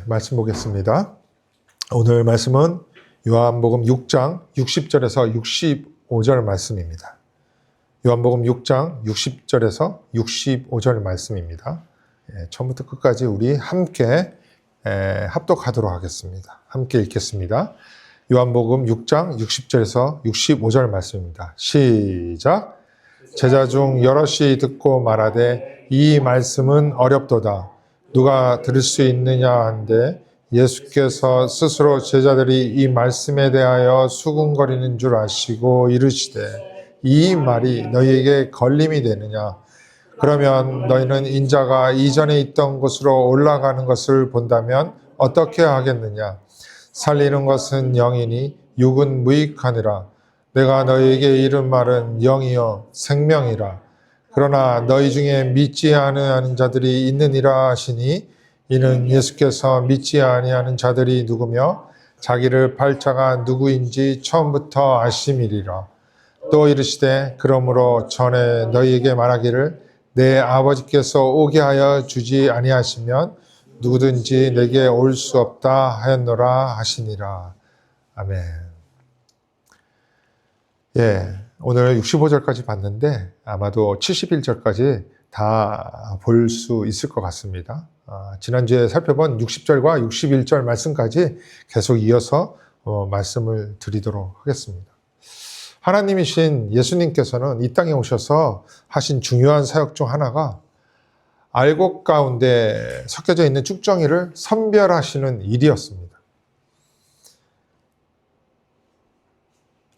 말씀 보겠습니다. 오늘 말씀은 요한복음 6장 60절에서 65절 말씀입니다. 요한복음 6장 60절에서 65절 말씀입니다. 처음부터 끝까지 우리 함께 합독하도록 하겠습니다. 함께 읽겠습니다. 요한복음 6장 60절에서 65절 말씀입니다. 시작! 제자 중 여럿이 듣고 말하되 이 말씀은 어렵도다. 누가 들을 수 있느냐 한데 예수께서 스스로 제자들이 이 말씀에 대하여 수군거리는 줄 아시고 이르시되 이 말이 너희에게 걸림이 되느냐? 그러면 너희는 인자가 이전에 있던 곳으로 올라가는 것을 본다면 어떻게 하겠느냐? 살리는 것은 영이니 육은 무익하니라. 내가 너희에게 이른 말은 영이요 생명이라. 그러나 너희 중에 믿지 아니하는 자들이 있느니라 하시니 이는 예수께서 믿지 아니하는 자들이 누구며 자기를 팔자가 누구인지 처음부터 아심이리라. 또 이르시되 그러므로 전에 너희에게 말하기를 내 아버지께서 오게 하여 주지 아니하시면 누구든지 내게 올 수 없다 하였노라 하시니라. 아멘. 오늘 65절까지 봤는데 아마도 71절까지 다 볼 수 있을 것 같습니다. 지난주에 살펴본 60절과 61절 말씀까지 계속 이어서 말씀을 드리도록 하겠습니다. 하나님이신 예수님께서는 이 땅에 오셔서 하신 중요한 사역 중 하나가 알곡 가운데 섞여져 있는 쭉정이를 선별하시는 일이었습니다.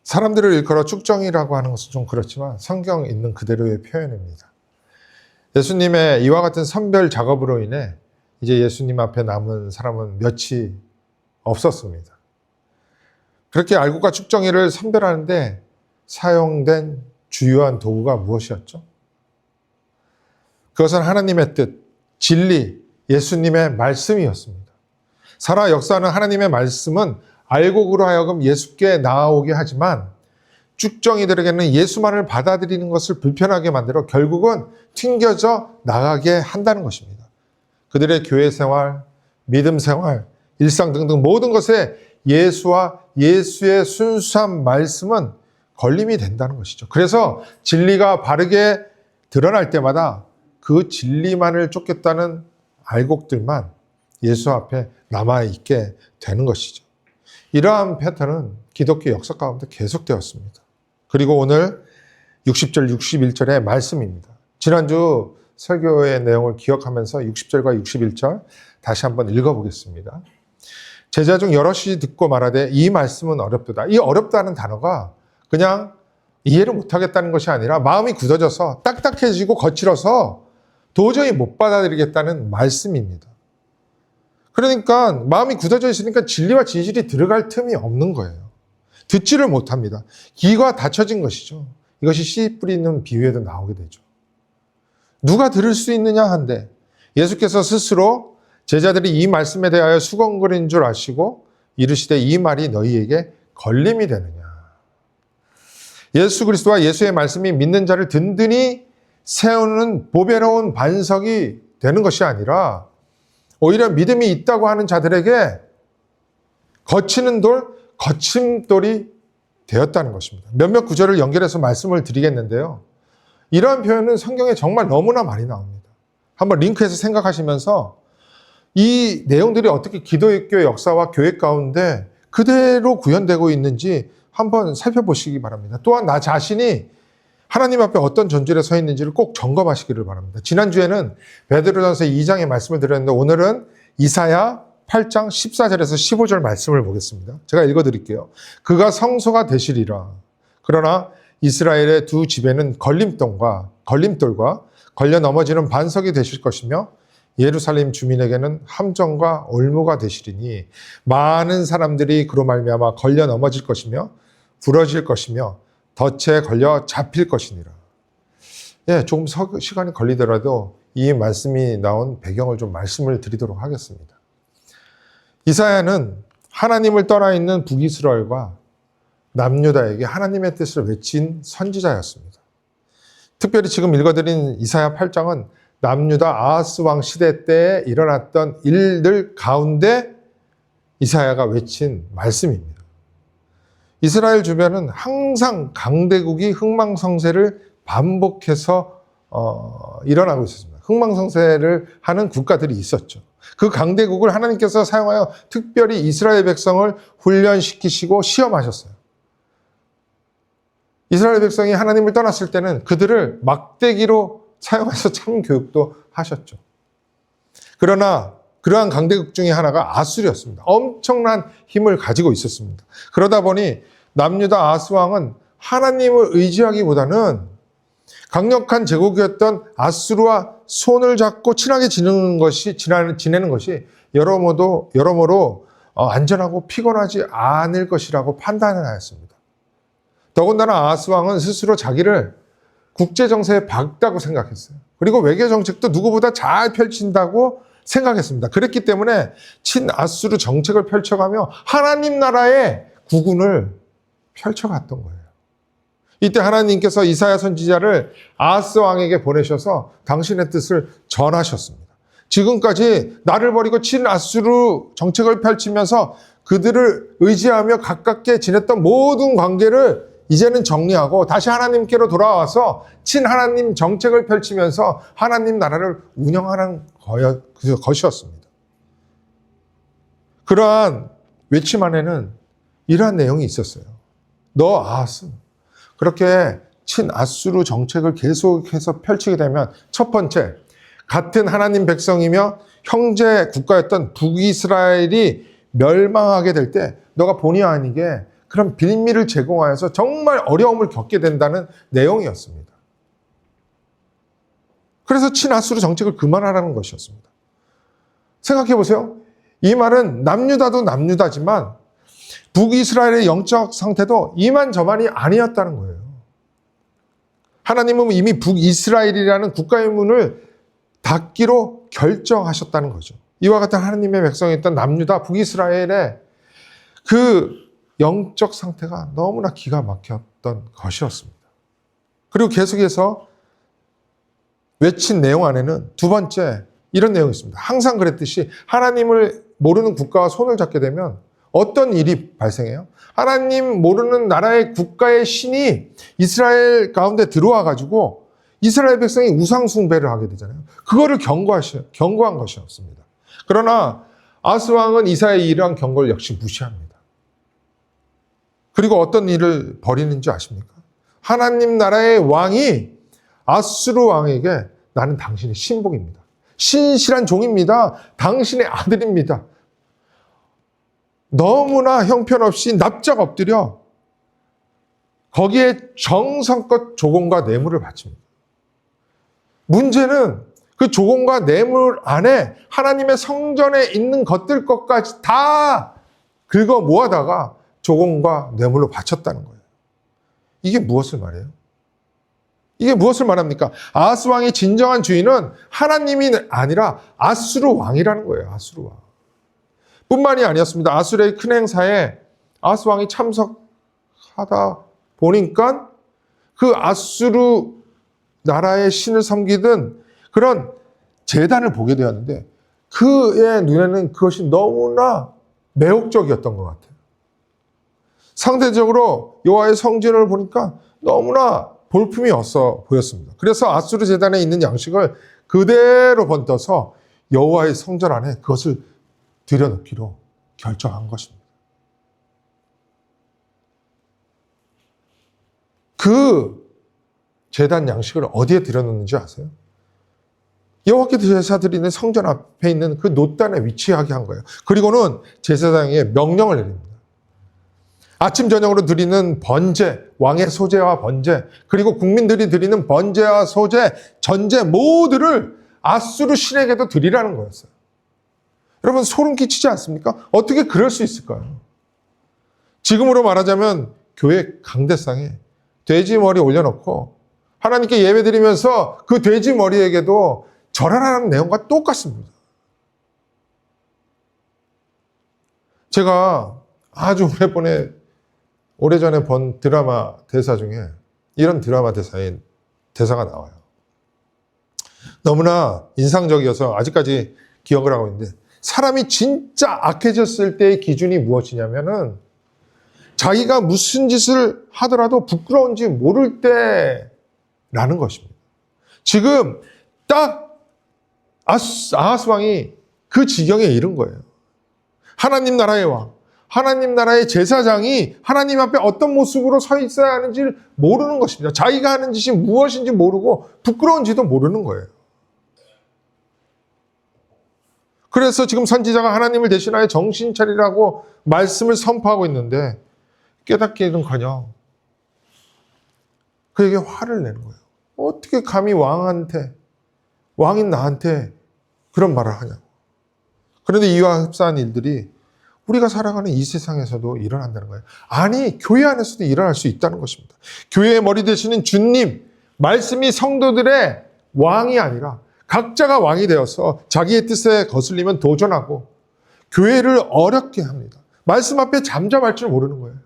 사람들을 일컬어 쭉정이라고 하는 것은 좀 그렇지만 성경 있는 그대로의 표현입니다. 예수님의 이와 같은 선별 작업으로 인해 이제 예수님 앞에 남은 사람은 몇이 없었습니다. 그렇게 알곡과 쭉정이를 선별하는데 사용된 주요한 도구가 무엇이었죠? 그것은 하나님의 뜻, 진리, 예수님의 말씀이었습니다. 살아 역사하는 하나님의 말씀은 알곡으로 하여금 예수께 나아오게 하지만 쭉정이들에게는 예수만을 받아들이는 것을 불편하게 만들어 결국은 튕겨져 나가게 한다는 것입니다. 그들의 교회 생활, 믿음 생활, 일상 등등 모든 것에 예수와 예수의 순수한 말씀은 걸림이 된다는 것이죠. 그래서 진리가 바르게 드러날 때마다 그 진리만을 쫓겠다는 알곡들만 예수 앞에 남아있게 되는 것이죠. 이러한 패턴은 기독교 역사 가운데 계속되었습니다. 그리고 오늘 60절, 61절의 말씀입니다. 지난주 설교의 내용을 기억하면서 60절과 61절 다시 한번 읽어보겠습니다. 제자 중 여럿이 듣고 말하되 이 말씀은 어렵도다. 이 어렵다는 단어가 그냥 이해를 못하겠다는 것이 아니라 마음이 굳어져서 딱딱해지고 거칠어서 도저히 못 받아들이겠다는 말씀입니다. 그러니까 마음이 굳어져 있으니까 진리와 진실이 들어갈 틈이 없는 거예요. 듣지를 못합니다. 귀가 닫혀진 것이죠. 이것이 씨 뿌리는 비유에도 나오게 되죠. 누가 들을 수 있느냐 한데 예수께서 스스로 제자들이 이 말씀에 대하여 수건거리는 줄 아시고 이르시되 이 말이 너희에게 걸림이 되느냐. 예수 그리스도와 예수의 말씀이 믿는 자를 든든히 세우는 보배로운 반석이 되는 것이 아니라 오히려 믿음이 있다고 하는 자들에게 거치는 돌, 거침돌이 되었다는 것입니다. 몇몇 구절을 연결해서 말씀을 드리겠는데요. 이러한 표현은 성경에 정말 너무나 많이 나옵니다. 한번 링크해서 생각하시면서 이 내용들이 어떻게 기독교 역사와 교회 가운데 그대로 구현되고 있는지 한번 살펴보시기 바랍니다. 또한 나 자신이 하나님 앞에 어떤 존재로 서 있는지를 꼭 점검하시기를 바랍니다. 지난주에는 베드로전서 2장의 말씀을 드렸는데 오늘은 이사야 8장 14절에서 15절 말씀을 보겠습니다. 제가 읽어드릴게요. 그가 성소가 되시리라. 그러나 이스라엘의 두 집에는 걸림돌과 걸려 넘어지는 반석이 되실 것이며 예루살렘 주민에게는 함정과 올무가 되시리니 많은 사람들이 그로 말미암아 걸려 넘어질 것이며 부러질 것이며 덫에 걸려 잡힐 것이니라. 조금 시간이 걸리더라도 이 말씀이 나온 배경을 좀 말씀을 드리도록 하겠습니다. 이사야는 하나님을 떠나 있는 북이스라엘과 남유다에게 하나님의 뜻을 외친 선지자였습니다. 특별히 지금 읽어드린 이사야 8장은 남유다 아하스 왕 시대 때에 일어났던 일들 가운데 이사야가 외친 말씀입니다. 이스라엘 주변은 항상 강대국이 흥망성쇠를 반복해서 일어나고 있었습니다. 흥망성쇠를 하는 국가들이 있었죠. 그 강대국을 하나님께서 사용하여 특별히 이스라엘 백성을 훈련시키시고 시험하셨어요. 이스라엘 백성이 하나님을 떠났을 때는 그들을 막대기로 사용해서 참교육도 하셨죠. 그러나 그러한 강대국 중에 하나가 아수르였습니다. 엄청난 힘을 가지고 있었습니다. 그러다 보니 남유다 아하스 왕은 하나님을 의지하기보다는 강력한 제국이었던 아수르와 손을 잡고 친하게 지내는 것이 여러모로 안전하고 피곤하지 않을 것이라고 판단을 하였습니다. 더군다나 아하스 왕은 스스로 자기를 국제정세에 밝다고 생각했어요. 그리고 외교정책도 누구보다 잘 펼친다고 생각했습니다. 그랬기 때문에 친아수르 정책을 펼쳐가며 하나님 나라의 국운을 펼쳐갔던 거예요. 이때 하나님께서 이사야 선지자를 아하스 왕에게 보내셔서 당신의 뜻을 전하셨습니다. 지금까지 나를 버리고 친아수르 정책을 펼치면서 그들을 의지하며 가깝게 지냈던 모든 관계를 이제는 정리하고 다시 하나님께로 돌아와서 친하나님 정책을 펼치면서 하나님 나라를 운영하는 것이었습니다. 그러한 외침 안에는 이러한 내용이 있었어요. 너 아하스, 그렇게 친아수르 정책을 계속해서 펼치게 되면 첫 번째, 같은 하나님 백성이며 형제 국가였던 북이스라엘이 멸망하게 될 때 너가 본의 아니게 그런 빌미를 제공하여서 정말 어려움을 겪게 된다는 내용이었습니다. 그래서 친아수르 정책을 그만하라는 것이었습니다. 생각해 보세요. 이 말은 남유다도 남유다지만 북이스라엘의 영적 상태도 이만저만이 아니었다는 거예요. 하나님은 이미 북이스라엘이라는 국가의 문을 닫기로 결정하셨다는 거죠. 이와 같은 하나님의 백성이었던 남유다, 북이스라엘의 그 영적 상태가 너무나 기가 막혔던 것이었습니다. 그리고 계속해서 외친 내용 안에는 두 번째 이런 내용이 있습니다. 항상 그랬듯이 하나님을 모르는 국가와 손을 잡게 되면 어떤 일이 발생해요? 하나님 모르는 나라의 국가의 신이 이스라엘 가운데 들어와 가지고 이스라엘 백성이 우상 숭배를 하게 되잖아요. 그거를 경고한 것이었습니다. 그러나 아하스 왕은 이사야의 이러한 경고를 역시 무시합니다. 그리고 어떤 일을 벌이는지 아십니까? 하나님 나라의 왕이 아수르 왕에게 나는 당신의 신복입니다. 신실한 종입니다. 당신의 아들입니다. 너무나 형편없이 납작 엎드려 거기에 정성껏 조공과 뇌물을 바칩니다. 문제는 그 조공과 뇌물 안에 하나님의 성전에 있는 것까지 다 긁어 모아다가 조공과 뇌물로 바쳤다는 거예요. 이게 무엇을 말해요? 이게 무엇을 말합니까? 아하스 왕의 진정한 주인은 하나님이 아니라 아수르 왕이라는 거예요. 아수르 왕. 뿐만이 아니었습니다. 아수르의 큰 행사에 아하스 왕이 참석하다 보니까 그 아수르 나라의 신을 섬기던 그런 제단을 보게 되었는데 그의 눈에는 그것이 너무나 매혹적이었던 것 같아요. 상대적으로 여호와의 성전을 보니까 너무나 볼품이 없어 보였습니다. 그래서 아수르 제단에 있는 양식을 그대로 번떠서 여호와의 성전 안에 그것을 들여놓기로 결정한 것입니다. 그 제단 양식을 어디에 들여놓는지 아세요? 여호와께 제사 드리는 성전 앞에 있는 그 놋단에 위치하게 한 거예요. 그리고는 제사장에게 명령을 내립니다. 아침 저녁으로 드리는 번제, 왕의 소제와 번제, 그리고 국민들이 드리는 번제와 소제, 전제 모두를 아수르 신에게도 드리라는 거였어요. 여러분 소름 끼치지 않습니까? 어떻게 그럴 수 있을까요? 지금으로 말하자면 교회 강대상에 돼지 머리 올려놓고 하나님께 예배드리면서 그 돼지 머리에게도 절하라는 내용과 똑같습니다. 제가 아주 오래전에 본 드라마 대사 중에 이런 드라마 대사가 나와요. 너무나 인상적이어서 아직까지 기억을 하고 있는데, 사람이 진짜 악해졌을 때의 기준이 무엇이냐면은 자기가 무슨 짓을 하더라도 부끄러운지 모를 때라는 것입니다. 지금 딱 아하스 왕이 그 지경에 이른 거예요. 하나님 나라의 왕, 하나님 나라의 제사장이 하나님 앞에 어떤 모습으로 서 있어야 하는지를 모르는 것입니다. 자기가 하는 짓이 무엇인지 모르고 부끄러운지도 모르는 거예요. 그래서 지금 선지자가 하나님을 대신하여 정신 차리라고 말씀을 선포하고 있는데 깨닫기는커녕 그에게 화를 내는 거예요. 어떻게 감히 왕인 나한테 그런 말을 하냐고. 그런데 이와 흡사한 일들이 우리가 살아가는 이 세상에서도 일어난다는 거예요. 아니, 교회 안에서도 일어날 수 있다는 것입니다. 교회의 머리 되시는 주님, 말씀이 성도들의 왕이 아니라 각자가 왕이 되어서 자기의 뜻에 거슬리면 도전하고 교회를 어렵게 합니다. 말씀 앞에 잠잠할 줄 모르는 거예요.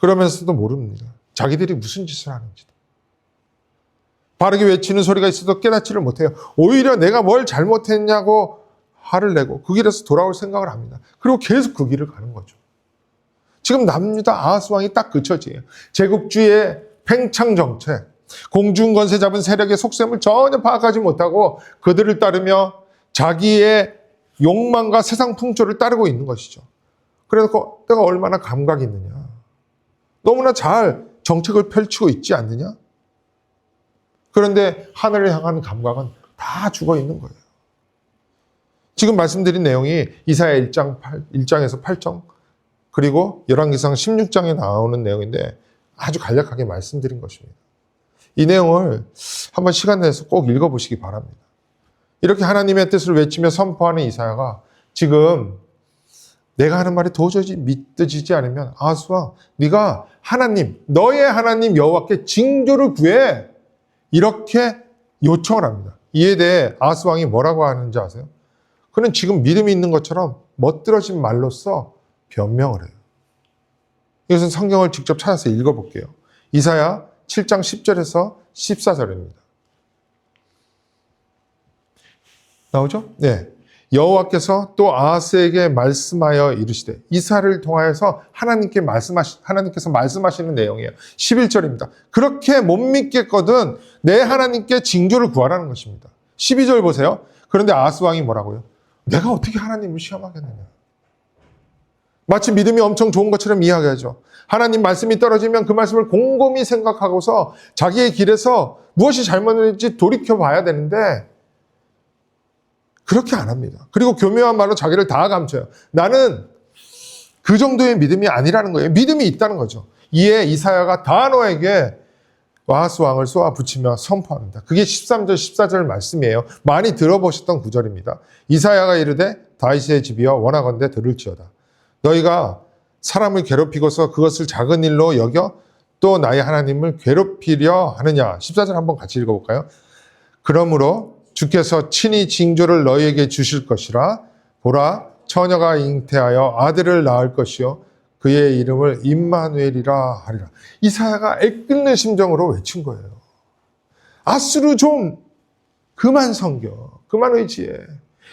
그러면서도 모릅니다. 자기들이 무슨 짓을 하는지도. 바르게 외치는 소리가 있어도 깨닫지를 못해요. 오히려 내가 뭘 잘못했냐고 화를 내고 그 길에서 돌아올 생각을 합니다. 그리고 계속 그 길을 가는 거죠. 지금 남유다 아하스 왕이 딱 그 처지예요. 제국주의의 팽창 정책, 공중 권세 잡은 세력의 속셈을 전혀 파악하지 못하고 그들을 따르며 자기의 욕망과 세상 풍조를 따르고 있는 것이죠. 그래서 내가 얼마나 감각이 있느냐. 너무나 잘 정책을 펼치고 있지 않느냐. 그런데 하늘을 향한 감각은 다 죽어 있는 거예요. 지금 말씀드린 내용이 이사야 1장에서 8장 그리고 열왕기상 16장에 나오는 내용인데 아주 간략하게 말씀드린 것입니다. 이 내용을 한번 시간 내서 꼭 읽어보시기 바랍니다. 이렇게 하나님의 뜻을 외치며 선포하는 이사야가 지금 내가 하는 말이 도저히 믿어지지 않으면 아하스와 네가 하나님, 너의 하나님 여호와께 징조를 구해 이렇게 요청을 합니다. 이에 대해 아하스 왕이 뭐라고 하는지 아세요? 그는 지금 믿음이 있는 것처럼 멋들어진 말로써 변명을 해요. 이것은 성경을 직접 찾아서 읽어볼게요. 이사야 7장 10절에서 14절입니다. 나오죠? 네. 여호와께서 또 아하스에게 말씀하여 이르시되 이사를 통하여서 하나님께서 말씀하시는 내용이에요. 11절입니다. 그렇게 못 믿겠거든 내 하나님께 징조를 구하라는 것입니다. 12절 보세요. 그런데 아하스 왕이 뭐라고요? 내가 어떻게 하나님을 시험하겠느냐. 마치 믿음이 엄청 좋은 것처럼 이야기하죠. 하나님 말씀이 떨어지면 그 말씀을 곰곰이 생각하고서 자기의 길에서 무엇이 잘못했는지 돌이켜봐야 되는데 그렇게 안 합니다. 그리고 교묘한 말로 자기를 다 감춰요. 나는 그 정도의 믿음이 아니라는 거예요. 믿음이 있다는 거죠. 이에 이사야가 다노에게 아하스 왕을 쏘아붙이며 선포합니다. 그게 13절, 14절 말씀이에요. 많이 들어보셨던 구절입니다. 이사야가 이르되 다윗의 집이여 원하건대 들을지어다. 너희가 사람을 괴롭히고서 그것을 작은 일로 여겨 또 나의 하나님을 괴롭히려 하느냐. 14절 한번 같이 읽어볼까요? 그러므로 주께서 친히 징조를 너희에게 주실 것이라. 보라, 처녀가 잉태하여 아들을 낳을 것이요 그의 이름을 임마누엘이라 하리라. 이사야가 애끓는 심정으로 외친 거예요. 아수르 좀 그만 섬겨, 그만 의지해.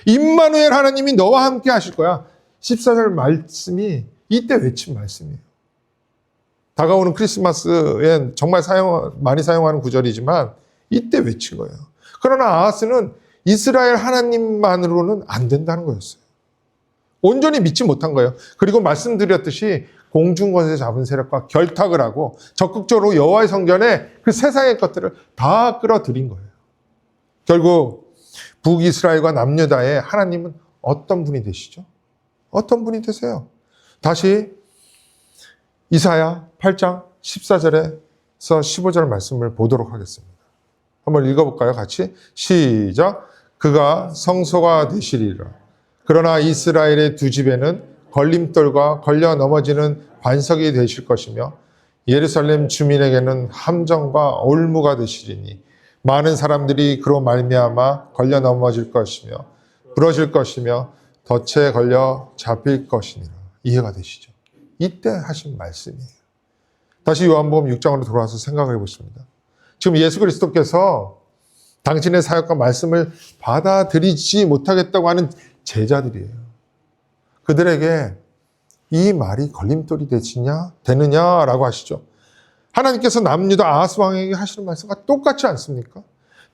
임마누엘 하나님이 너와 함께 하실 거야. 14절 말씀이 이때 외친 말씀이에요. 다가오는 크리스마스엔 정말 많이 사용하는 구절이지만 이때 외친 거예요. 그러나 아하스는 이스라엘 하나님만으로는 안 된다는 거였어요. 온전히 믿지 못한 거예요. 그리고 말씀드렸듯이 공중권세 잡은 세력과 결탁을 하고 적극적으로 여호와의 성전에 그 세상의 것들을 다 끌어들인 거예요. 결국 북이스라엘과 남유다의 하나님은 어떤 분이 되시죠? 어떤 분이 되세요? 다시 이사야 8장 14절에서 15절 말씀을 보도록 하겠습니다. 한번 읽어볼까요? 같이 시작. 그가 성소가 되시리라. 그러나 이스라엘의 두 집에는 걸림돌과 걸려 넘어지는 반석이 되실 것이며 예루살렘 주민에게는 함정과 올무가 되시리니 많은 사람들이 그로 말미암아 걸려 넘어질 것이며 부러질 것이며 덫에 걸려 잡힐 것이니라. 이해가 되시죠? 이때 하신 말씀이에요. 다시 요한복음 6장으로 돌아와서 생각해 보십니다. 지금 예수 그리스도께서 당신의 사역과 말씀을 받아들이지 못하겠다고 하는 제자들이에요. 그들에게 이 말이 걸림돌이 되느냐라고 하시죠. 하나님께서 남유다 아하스 왕에게 하시는 말씀과 똑같지 않습니까?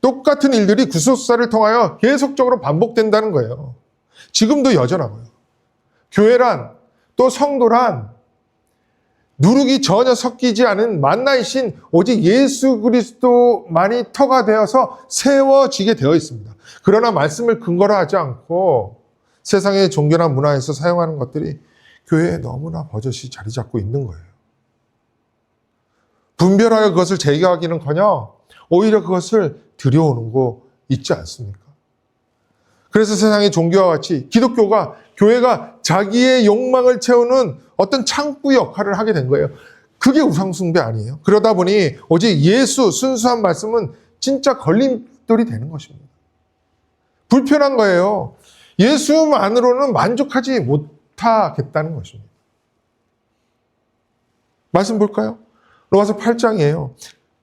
똑같은 일들이 구속사를 통하여 계속적으로 반복된다는 거예요. 지금도 여전하고요. 교회란 또 성도란 누룩이 전혀 섞이지 않은 만나이신 오직 예수 그리스도만이 터가 되어서 세워지게 되어 있습니다. 그러나 말씀을 근거로 하지 않고 세상의 종교나 문화에서 사용하는 것들이 교회에 너무나 버젓이 자리 잡고 있는 거예요. 분별하여 그것을 제거하기는커녕 오히려 그것을 들여오는 거 있지 않습니까? 그래서 세상의 종교와 같이 기독교가, 교회가 자기의 욕망을 채우는 어떤 창구 역할을 하게 된 거예요. 그게 우상숭배 아니에요? 그러다 보니 오직 예수, 순수한 말씀은 진짜 걸림돌이 되는 것입니다. 불편한 거예요. 예수만으로는 만족하지 못하겠다는 것입니다. 말씀 볼까요? 로마서 8장이에요.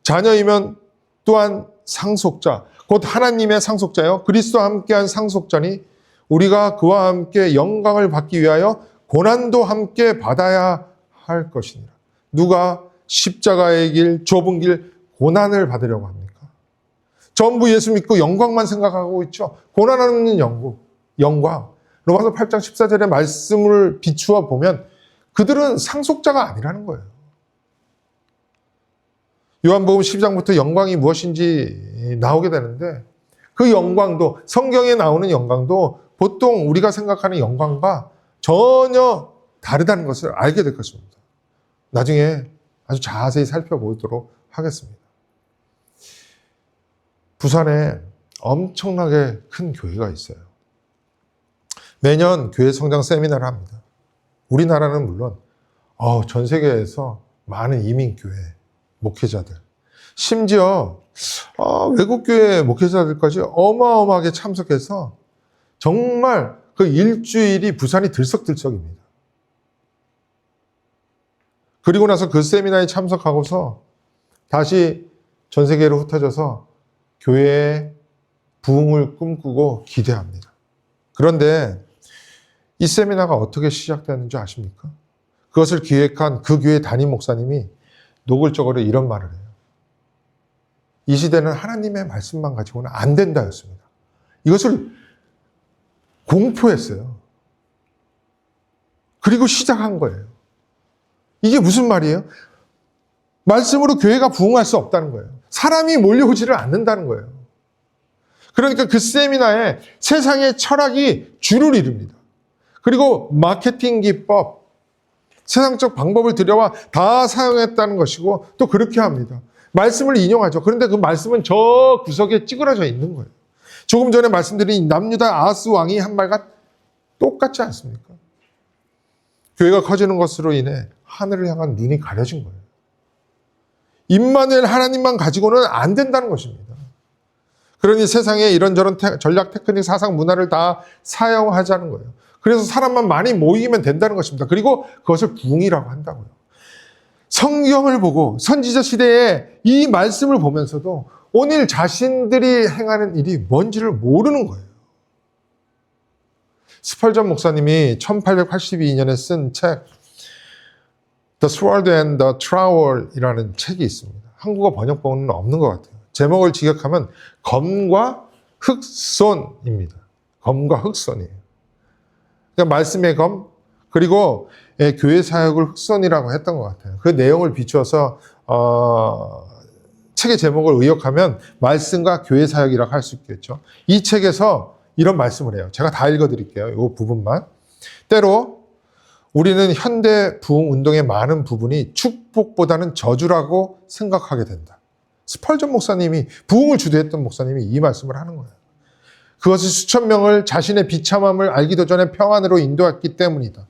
자녀이면 또한 상속자, 곧 하나님의 상속자요. 그리스도와 함께한 상속자니 우리가 그와 함께 영광을 받기 위하여 고난도 함께 받아야 할 것이니라. 누가 십자가의 길, 좁은 길, 고난을 받으려고 합니까? 전부 예수 믿고 영광만 생각하고 있죠. 고난하는 영광. 로마서 8장 14절의 말씀을 비추어 보면 그들은 상속자가 아니라는 거예요. 요한복음 10장부터 영광이 무엇인지 나오게 되는데 그 영광도, 성경에 나오는 영광도 보통 우리가 생각하는 영광과 전혀 다르다는 것을 알게 될 것입니다. 나중에 아주 자세히 살펴보도록 하겠습니다. 부산에 엄청나게 큰 교회가 있어요. 매년 교회 성장 세미나를 합니다. 우리나라는 물론 전 세계에서 많은 이민교회 목회자들, 심지어 외국교회 목회자들까지 어마어마하게 참석해서 정말 그 일주일이 부산이 들썩들썩입니다. 그리고 나서 그 세미나에 참석하고서 다시 전 세계로 흩어져서 교회의 부흥을 꿈꾸고 기대합니다. 그런데 이 세미나가 어떻게 시작되는지 아십니까? 그것을 기획한 그 교회 담임 목사님이 노골적으로 이런 말을 해요. 이 시대는 하나님의 말씀만 가지고는 안 된다였습니다. 이것을 공포했어요. 그리고 시작한 거예요. 이게 무슨 말이에요? 말씀으로 교회가 부흥할 수 없다는 거예요. 사람이 몰려오지를 않는다는 거예요. 그러니까 그 세미나에 세상의 철학이 주를 이룹니다. 그리고 마케팅 기법, 세상적 방법을 들여와 다 사용했다는 것이고 또 그렇게 합니다. 말씀을 인용하죠. 그런데 그 말씀은 저 구석에 찌그러져 있는 거예요. 조금 전에 말씀드린 남유다 아하스 왕이 한 말과 똑같지 않습니까? 교회가 커지는 것으로 인해 하늘을 향한 눈이 가려진 거예요. 임마누엘 하나님만 가지고는 안 된다는 것입니다. 그러니 세상에 이런저런 전략, 테크닉, 사상, 문화를 다 사용하자는 거예요. 그래서 사람만 많이 모이면 된다는 것입니다. 그리고 그것을 부흥이라고 한다고요. 성경을 보고 선지자 시대에 이 말씀을 보면서도 오늘 자신들이 행하는 일이 뭔지를 모르는 거예요. 스펄전 목사님이 1882년에 쓴 책 The Sword and the Trowel 이라는 책이 있습니다. 한국어 번역본은 없는 것 같아요. 제목을 직역하면 검과 흑손입니다. 검과 흑손이에요. 그러니까 말씀의 검, 그리고 교회 사역을 흑손이라고 했던 것 같아요. 그 내용을 비추어서 책의 제목을 의역하면 말씀과 교회 사역이라고 할 수 있겠죠. 이 책에서 이런 말씀을 해요. 제가 다 읽어드릴게요. 이 부분만. 때로 우리는 현대 부흥 운동의 많은 부분이 축복보다는 저주라고 생각하게 된다. 스펄전 목사님이, 부흥을 주도했던 목사님이 이 말씀을 하는 거예요. 그것은 수천 명을 자신의 비참함을 알기도 전에 평안으로 인도했기 때문이다.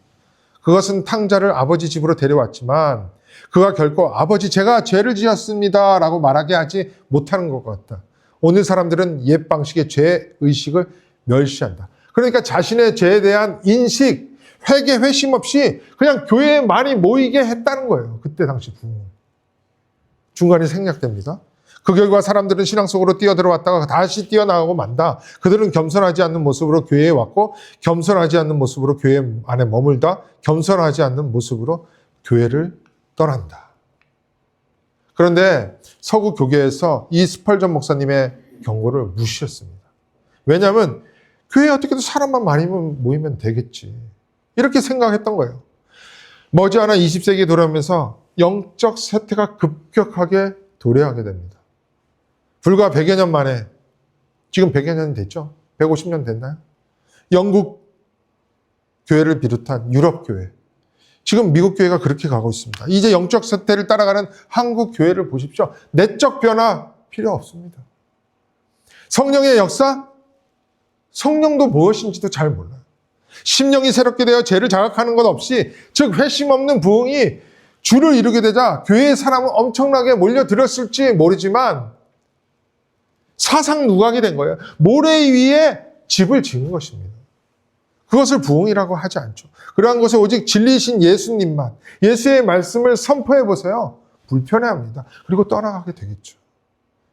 그것은 탕자를 아버지 집으로 데려왔지만 그가 결코 아버지 제가 죄를 지었습니다 라고 말하게 하지 못하는 것 같다. 오늘 사람들은 옛 방식의 죄의식을 멸시한다. 그러니까 자신의 죄에 대한 인식, 회개, 회심 없이 그냥 교회에 많이 모이게 했다는 거예요. 그때 당시 부흥. 중간에 생략됩니다. 그 결과 사람들은 신앙 속으로 뛰어들어왔다가 다시 뛰어나가고 만다. 그들은 겸손하지 않는 모습으로 교회에 왔고 겸손하지 않는 모습으로 교회 안에 머물다. 겸손하지 않는 모습으로 교회를 떠난다. 그런데 서구 교계에서 이 스펄전 목사님의 경고를 무시했습니다. 왜냐하면 교회에 어떻게든 사람만 많이 모이면 되겠지. 이렇게 생각했던 거예요. 머지않아 20세기에 돌아오면서 영적 쇠퇴가 급격하게 도래하게 됩니다. 불과 100여 년 만에, 지금 100여 년 됐죠? 150년 됐나요? 영국 교회를 비롯한 유럽 교회, 지금 미국 교회가 그렇게 가고 있습니다. 이제 영적 쇠퇴를 따라가는 한국 교회를 보십시오. 내적 변화 필요 없습니다. 성령의 역사? 성령도 무엇인지도 잘 몰라요. 심령이 새롭게 되어 죄를 자각하는 것 없이, 즉 회심 없는 부흥이 주를 이루게 되자 교회의 사람은 엄청나게 몰려들었을지 모르지만 사상 누각이 된 거예요. 모래 위에 집을 지은 것입니다. 그것을 부흥이라고 하지 않죠. 그러한 것을 오직 진리이신 예수님만, 예수의 말씀을 선포해 보세요. 불편해합니다. 그리고 떠나가게 되겠죠.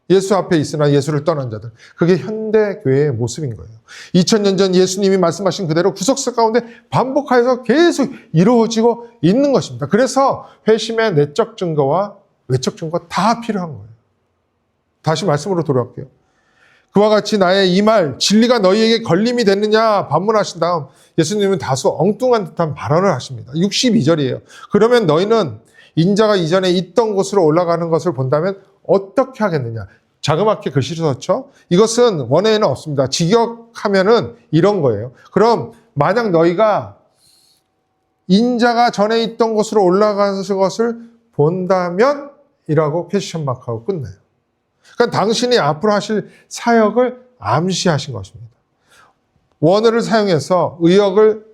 예수 앞에 있으나 예수를 떠난 자들, 그게 현대 교회의 모습인 거예요. 2000년 전 예수님이 말씀하신 그대로 구속사 가운데 반복하여서 계속 이루어지고 있는 것입니다. 그래서 회심의 내적 증거와 외적 증거 다 필요한 거예요. 다시 말씀으로 돌아갈게요. 그와 같이 나의 이 말, 진리가 너희에게 걸림이 됐느냐 반문하신 다음 예수님은 다소 엉뚱한 듯한 발언을 하십니다. 62절이에요. 그러면 너희는 인자가 이전에 있던 곳으로 올라가는 것을 본다면 어떻게 하겠느냐. 자그맣게 글씨를 썼죠. 이것은 원어에는 없습니다. 직역하면은 이런 거예요. 그럼 만약 너희가 인자가 전에 있던 곳으로 올라가는 것을 본다면 이라고 퀘스천 마크하고 끝나요. 그러니까 당신이 앞으로 하실 사역을 암시하신 것입니다. 원어를 사용해서 의역을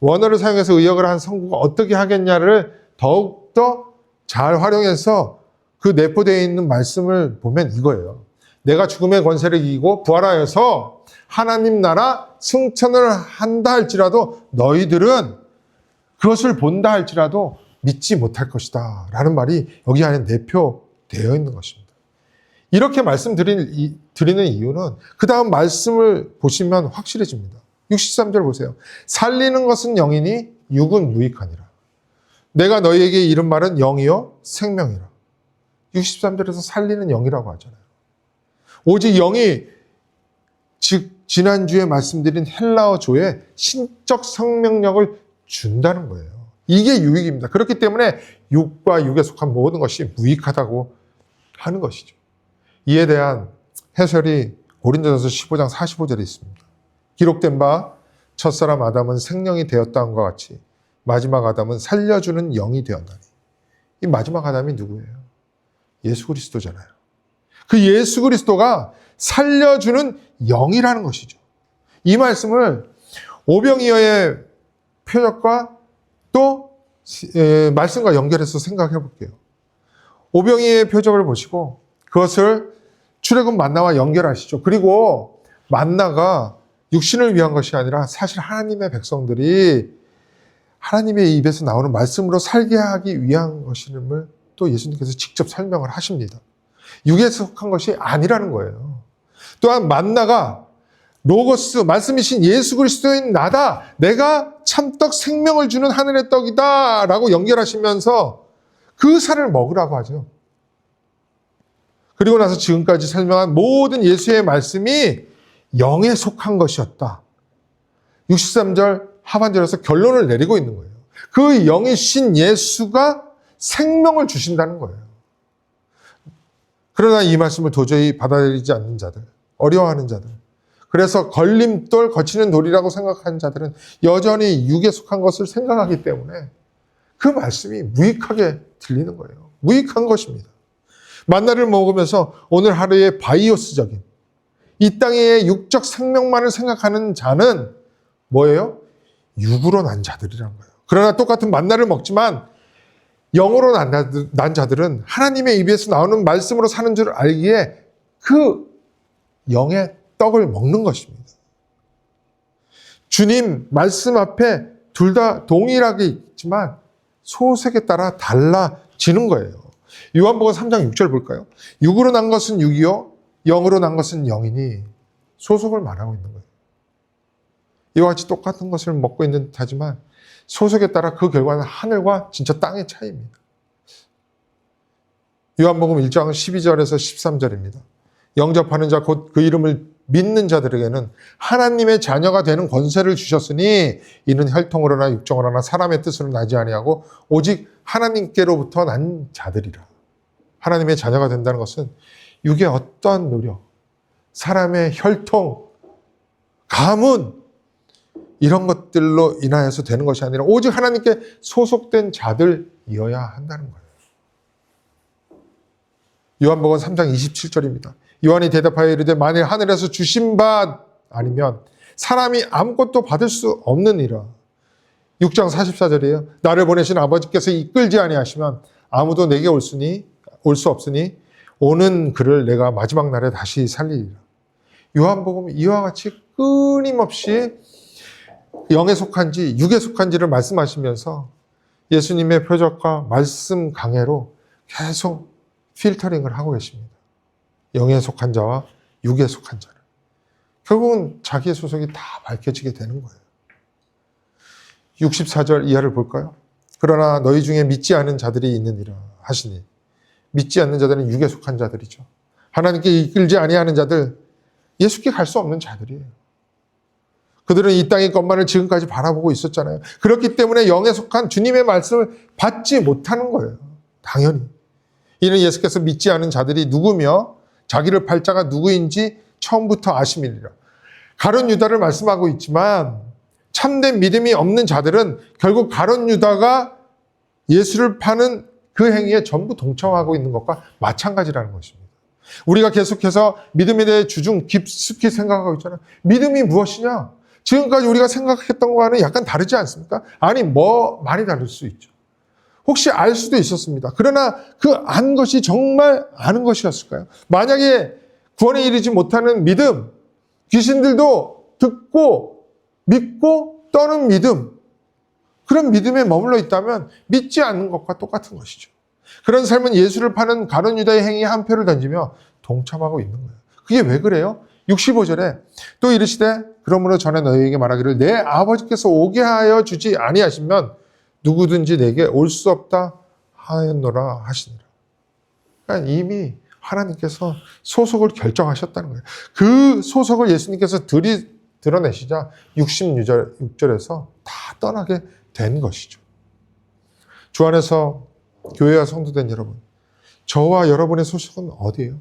한 성구가 어떻게 하겠냐를 더욱더 잘 활용해서 그 내포되어 있는 말씀을 보면 이거예요. 내가 죽음의 권세를 이기고 부활하여서 하나님 나라 승천을 한다 할지라도 너희들은 그것을 본다 할지라도 믿지 못할 것이다 라는 말이 여기 안에 내포되어 있는 것입니다. 이렇게 말씀드리는 이유는 그 다음 말씀을 보시면 확실해집니다. 63절 보세요. 살리는 것은 영이니 육은 무익하니라. 내가 너희에게 이른 말은 영이요 생명이라. 63절에서 살리는 영이라고 하잖아요. 오직 영이 즉 지난주에 말씀드린 헬라어조에 신적 생명력을 준다는 거예요. 이게 유익입니다. 그렇기 때문에 육과 육에 속한 모든 것이 무익하다고 하는 것이죠. 이에 대한 해설이 고린도전서 15장 45절에 있습니다. 기록된 바 첫사람 아담은 생명이 되었다함과 같이 마지막 아담은 살려주는 영이 되었나니. 이 마지막 아담이 누구예요? 예수 그리스도잖아요. 그 예수 그리스도가 살려주는 영이라는 것이죠. 이 말씀을 오병이어의 표적과 또 말씀과 연결해서 생각해 볼게요. 오병이어의 표적을 보시고 그것을 출애굽 만나와 연결하시죠. 그리고 만나가 육신을 위한 것이 아니라 사실 하나님의 백성들이 하나님의 입에서 나오는 말씀으로 살게 하기 위한 것임을 또 예수님께서 직접 설명을 하십니다. 육에 속한 것이 아니라는 거예요. 또한 만나가 로고스, 말씀이신 예수 그리스도인 나다. 내가 참떡 생명을 주는 하늘의 떡이다. 라고 연결하시면서 그 살을 먹으라고 하죠. 그리고 나서 지금까지 설명한 모든 예수의 말씀이 영에 속한 것이었다. 63절 하반절에서 결론을 내리고 있는 거예요. 그 영이신 예수가 생명을 주신다는 거예요. 그러나 이 말씀을 도저히 받아들이지 않는 자들, 어려워하는 자들, 그래서 걸림돌, 거치는 돌이라고 생각하는 자들은 여전히 육에 속한 것을 생각하기 때문에 그 말씀이 무익하게 들리는 거예요. 무익한 것입니다. 만나를 먹으면서 오늘 하루의 바이오스적인 이 땅의 육적 생명만을 생각하는 자는 뭐예요? 육으로 난 자들이란 거예요. 그러나 똑같은 만나를 먹지만 영으로 난 자들은 하나님의 입에서 나오는 말씀으로 사는 줄 알기에 그 영의 떡을 먹는 것입니다. 주님 말씀 앞에 둘 다 동일하게 있지만 소색에 따라 달라지는 거예요. 요한복음 3장 6절 볼까요? 육으로 난 것은 육이요 영으로 난 것은 영이니 소속을 말하고 있는 거예요. 이와 같이 똑같은 것을 먹고 있는 듯하지만 소속에 따라 그 결과는 하늘과 진짜 땅의 차이입니다. 요한복음 1장 12절에서 13절입니다. 영접하는 자 곧 그 이름을 믿는 자들에게는 하나님의 자녀가 되는 권세를 주셨으니 이는 혈통으로나 육정으로나 사람의 뜻으로 나지 아니하고 오직 하나님께로부터 난 자들이라. 하나님의 자녀가 된다는 것은 육의 어떠한 노력, 사람의 혈통, 가문 이런 것들로 인하여서 되는 것이 아니라 오직 하나님께 소속된 자들이어야 한다는 거예요. 요한복음 3장 27절입니다. 요한이 대답하여 이르되 만일 하늘에서 주신 바 아니면 사람이 아무것도 받을 수 없느니라. 6장 44절이에요. 나를 보내신 아버지께서 이끌지 아니하시면 아무도 내게 올 수 없으니 오는 그를 내가 마지막 날에 다시 살리리라. 요한복음 이와 같이 끊임없이 영에 속한지 육에 속한지를 말씀하시면서 예수님의 표적과 말씀 강해로 계속 필터링을 하고 계십니다. 영에 속한 자와 육에 속한 자를. 결국은 자기의 소속이 다 밝혀지게 되는 거예요. 64절 이하를 볼까요? 그러나 너희 중에 믿지 않은 자들이 있느니라 하시니 믿지 않는 자들은 육에 속한 자들이죠. 하나님께 이끌지 아니하는 자들, 예수께 갈 수 없는 자들이에요. 그들은 이 땅의 것만을 지금까지 바라보고 있었잖아요. 그렇기 때문에 영에 속한 주님의 말씀을 받지 못하는 거예요. 당연히. 이는 예수께서 믿지 않은 자들이 누구며 자기를 팔 자가 누구인지 처음부터 아심이니라. 가룟 유다를 말씀하고 있지만 참된 믿음이 없는 자들은 결국 가룟 유다가 예수를 파는 그 행위에 전부 동참하고 있는 것과 마찬가지라는 것입니다. 우리가 계속해서 믿음에 대해 주중 깊숙이 생각하고 있잖아요. 믿음이 무엇이냐? 지금까지 우리가 생각했던 거와는 약간 다르지 않습니까? 아니, 많이 다를 수 있죠. 혹시 알 수도 있었습니다. 그러나 그 안 것이 정말 아는 것이었을까요? 만약에 구원에 이르지 못하는 믿음, 귀신들도 듣고 믿고 떠는 믿음, 그런 믿음에 머물러 있다면 믿지 않는 것과 똑같은 것이죠. 그런 삶은 예수를 파는 가룟 유다의 행위에 한 표를 던지며 동참하고 있는 거예요. 그게 왜 그래요? 65절에 또 이르시되 그러므로 전에 너희에게 말하기를 내 아버지께서 오게 하여 주지 아니하시면 누구든지 내게 올 수 없다 하였노라 하시니라. 그러니까 이미 하나님께서 소속을 결정하셨다는 거예요. 그 소속을 예수님께서 드러내시자 66절에서 다 떠나게 된 것이죠. 주 안에서 교회와 성도된 여러분, 저와 여러분의 소속은 어디예요?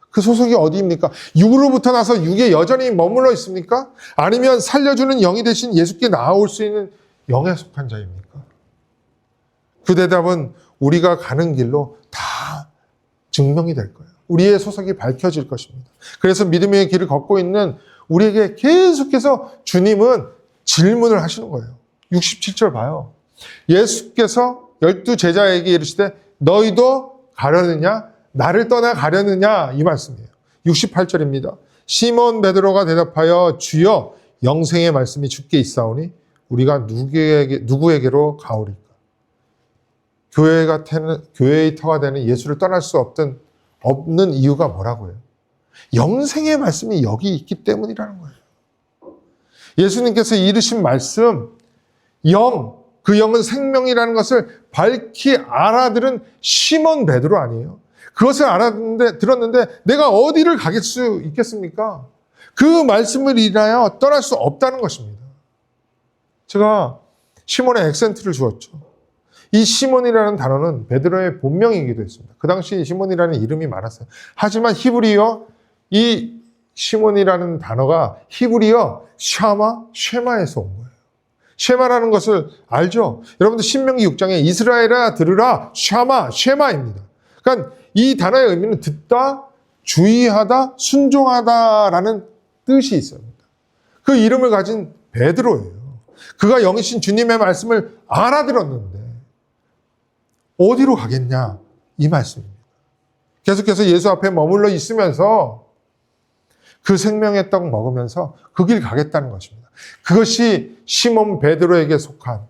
그 소속이 어디입니까? 육으로부터 나서 육에 여전히 머물러 있습니까? 아니면 살려주는 영이 되신 예수께 나아올 수 있는 영에 속한 자입니까? 그 대답은 우리가 가는 길로 다 증명이 될 거예요. 우리의 소속이 밝혀질 것입니다. 그래서 믿음의 길을 걷고 있는 우리에게 계속해서 주님은 질문을 하시는 거예요. 67절 봐요. 예수께서 12 제자에게 이르시되 너희도 가려느냐? 나를 떠나 가려느냐? 이 말씀이에요. 68절입니다. 시몬 베드로가 대답하여 주여 영생의 말씀이 주께 있사오니 우리가 누구에게로 가오리까? 교회의 터가 되는 예수를 떠날 수 없는 이유가 뭐라고요? 영생의 말씀이 여기 있기 때문이라는 거예요. 예수님께서 이르신 말씀, 그 영은 생명이라는 것을 밝히 알아들은 시몬 베드로 아니에요. 그것을 들었는데 내가 어디를 가길 수 있겠습니까? 그 말씀을 인하여 떠날 수 없다는 것입니다. 제가 시몬의 액센트를 주었죠. 이 시몬이라는 단어는 베드로의 본명이기도 했습니다. 그 당시 시몬이라는 이름이 많았어요. 하지만 히브리어 이 시몬이라는 단어가 히브리어 쉐마에서 온 거예요. 쉐마라는 것을 알죠? 여러분들 신명기 6장에 이스라엘아 들으라 쉐마입니다. 그러니까 이 단어의 의미는 듣다, 주의하다, 순종하다라는 뜻이 있습니다. 그 이름을 가진 베드로예요. 그가 영이신 주님의 말씀을 알아들었는데 어디로 가겠냐? 이 말씀입니다. 계속해서 예수 앞에 머물러 있으면서 그 생명의 떡 먹으면서 그 길 가겠다는 것입니다. 그것이 시몬 베드로에게 속한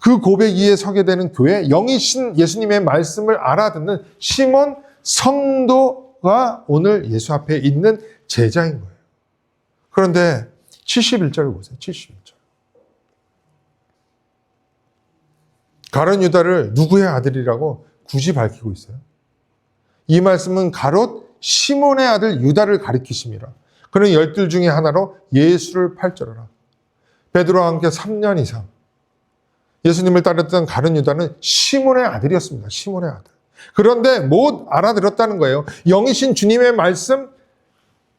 그 고백 위에 서게 되는 교회, 영이신 예수님의 말씀을 알아듣는 시몬 성도가 오늘 예수 앞에 있는 제자인 거예요. 그런데 71절을 보세요. 71절. 가룟 유다를 누구의 아들이라고 굳이 밝히고 있어요. 이 말씀은 가롯 시몬의 아들 유다를 가리키심이라. 그는 12 중에 하나로 예수를 팔절하라. 베드로와 함께 3년 이상 예수님을 따랐던 가룟 유다는 시몬의 아들이었습니다. 시몬의 아들. 그런데 못 알아들었다는 거예요. 영이신 주님의 말씀,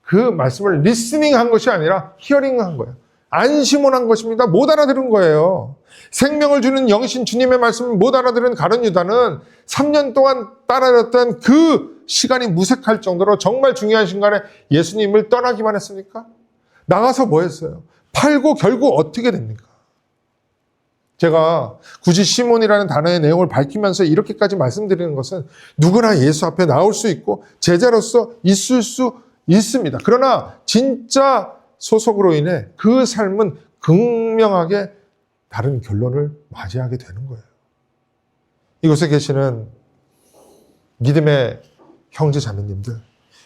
그 말씀을 리스닝한 것이 아니라 히어링한 거예요. 안심원한 것입니다. 못 알아들은 거예요. 생명을 주는 영이신 주님의 말씀을 못 알아들은 가룟 유다는 3년 동안 따라렸던 그 시간이 무색할 정도로 정말 중요한 순간에 예수님을 떠나기만 했습니까? 나가서 뭐 했어요? 팔고 결국 어떻게 됩니까? 제가 굳이 시몬이라는 단어의 내용을 밝히면서 이렇게까지 말씀드리는 것은 누구나 예수 앞에 나올 수 있고 제자로서 있을 수 있습니다. 그러나 진짜 소속으로 인해 그 삶은 극명하게 다른 결론을 맞이하게 되는 거예요. 이곳에 계시는 믿음의 형제 자매님들,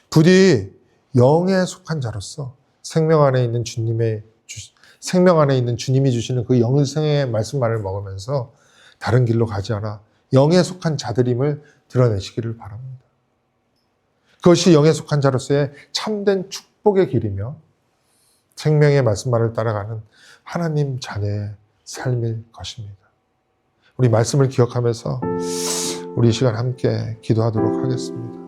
부디 영에 속한 자로서 생명 안에 있는 주님이 주시는 그 영생의 말씀만을 먹으면서 다른 길로 가지 않아 영에 속한 자들임을 드러내시기를 바랍니다. 그것이 영에 속한 자로서의 참된 축복의 길이며 생명의 말씀만을 따라가는 하나님 자녀의 삶일 것입니다. 우리 말씀을 기억하면서 우리 이 시간 함께 기도하도록 하겠습니다.